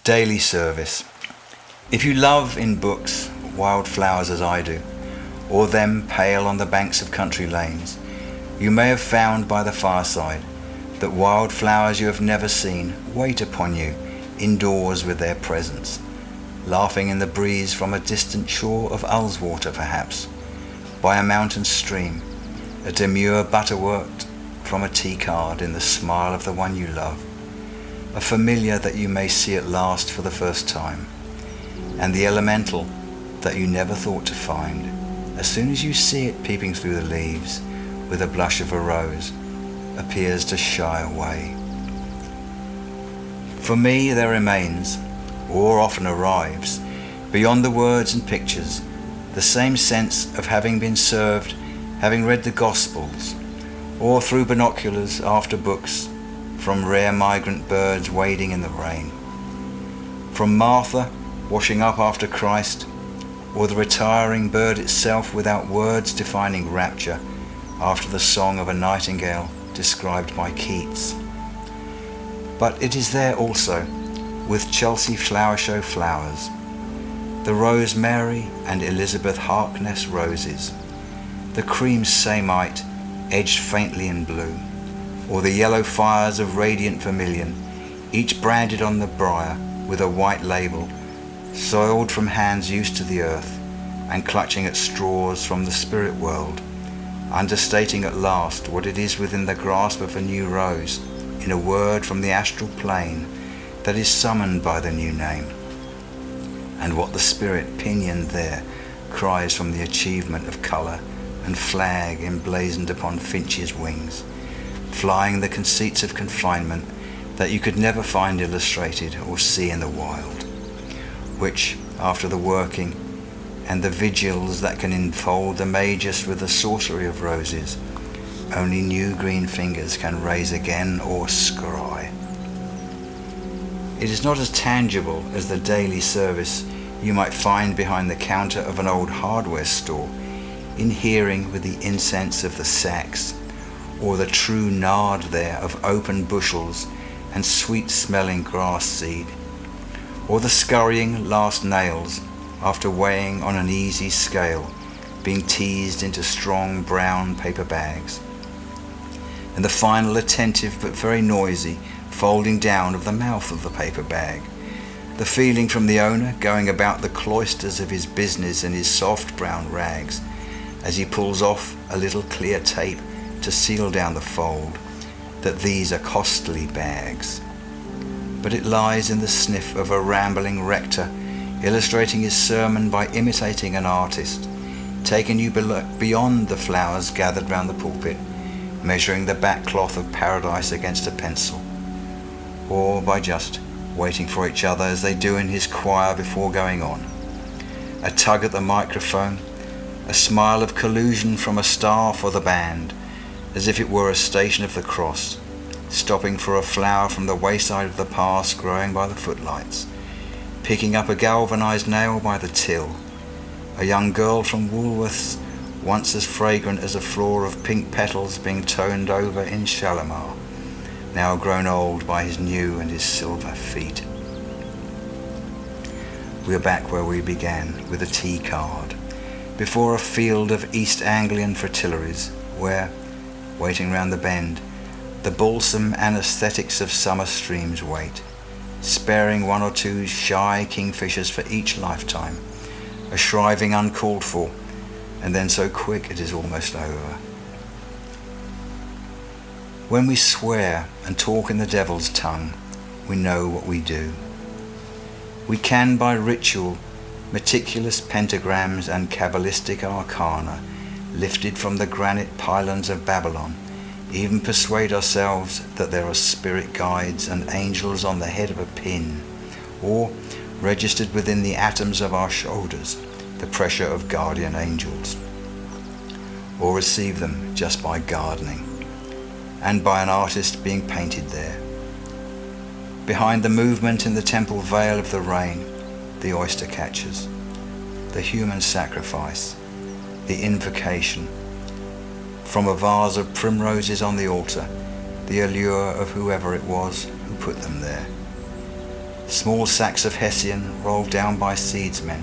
Daily service. If you love in books wildflowers as I do, or them pale on the banks of country lanes, you may have found by the fireside that wildflowers you have never seen wait upon you indoors with their presence, laughing in the breeze from a distant shore of Ullswater perhaps, by a mountain stream, a demure butterwort from a tea card in the smile of the one you love, a familiar that you may see at last for the first time, and the elemental that you never thought to find, as soon as you see it peeping through the leaves with a blush of a rose, appears to shy away. For me there remains, or often arrives, beyond the words and pictures, the same sense of having been served, having read the Gospels, or through binoculars after books, from rare migrant birds wading in the rain, from Martha washing up after Christ, or the retiring bird itself without words defining rapture after the song of a nightingale described by Keats. But it is there also, with Chelsea Flower Show flowers, the Rosemary and Elizabeth Harkness roses, the cream samite edged faintly in blue, or the yellow fires of radiant vermilion, each branded on the briar with a white label, soiled from hands used to the earth and clutching at straws from the spirit world, understating at last what it is within the grasp of a new rose, in a word from the astral plane that is summoned by the new name, and what the spirit pinioned there cries from the achievement of colour and flag emblazoned upon finches' wings, flying the conceits of confinement that you could never find illustrated or see in the wild, which, after the working and the vigils that can enfold the Magus with the sorcery of roses, only new green fingers can raise again or scry. It is not as tangible as the daily service you might find behind the counter of an old hardware store, in hearing with the incense of the sacks, or the true nard there of open bushels and sweet-smelling grass seed, or the scurrying last nails after weighing on an easy scale being teased into strong brown paper bags, and the final attentive but very noisy folding down of the mouth of the paper bag, the feeling from the owner going about the cloisters of his business in his soft brown rags as he pulls off a little clear tape to seal down the fold, that these are costly bags. But it lies in the sniff of a rambling rector illustrating his sermon by imitating an artist, taking you beyond the flowers gathered round the pulpit, measuring the back cloth of paradise against a pencil, or by just waiting for each other as they do in his choir before going on. A tug at the microphone, a smile of collusion from a staff or the band, as if it were a station of the cross, stopping for a flower from the wayside of the pass growing by the footlights, picking up a galvanized nail by the till, a young girl from Woolworths once as fragrant as a floor of pink petals being toned over in Shalimar, now grown old by his new and his silver feet. We are back where we began, with a tea card, before a field of East Anglian fritillaries, where, waiting round the bend, the balsam anaesthetics of summer streams wait, sparing one or two shy kingfishers for each lifetime, a shriving uncalled for, and then so quick it is almost over. When we swear and talk in the devil's tongue, we know what we do. We can, by ritual, meticulous pentagrams and Kabbalistic arcana, lifted from the granite pylons of Babylon, even persuade ourselves that there are spirit guides and angels on the head of a pin, or, registered within the atoms of our shoulders, the pressure of guardian angels, or receive them just by gardening, and by an artist being painted there. Behind the movement in the temple veil of the rain, the oyster catchers, the human sacrifice, the invocation, from a vase of primroses on the altar, the allure of whoever it was who put them there. small sacks of Hessian rolled down by seedsmen,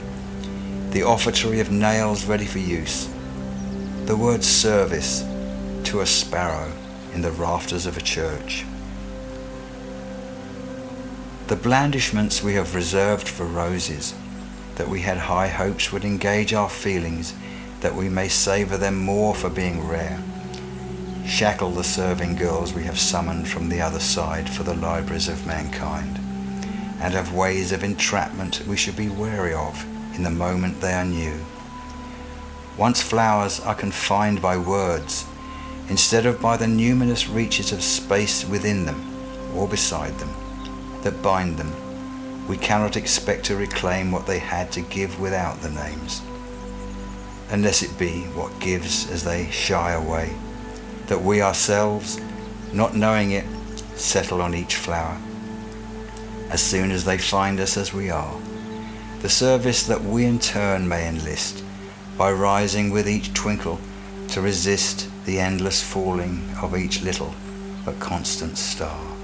the offertory of nails ready for use, the word service to a sparrow in the rafters of a church. The blandishments we have reserved for roses, that we had high hopes would engage our feelings, that we may savour them more for being rare. Shackle the serving girls we have summoned from the other side for the libraries of mankind, and have ways of entrapment we should be wary of in the moment they are new. Once flowers are confined by words, instead of by the numerous reaches of space within them or beside them that bind them, we cannot expect to reclaim what they had to give without the names, unless it be what gives as they shy away, that we ourselves, not knowing it, settle on each flower, as soon as they find us as we are, the service that we in turn may enlist, by rising with each twinkle to resist the endless falling of each little but constant star.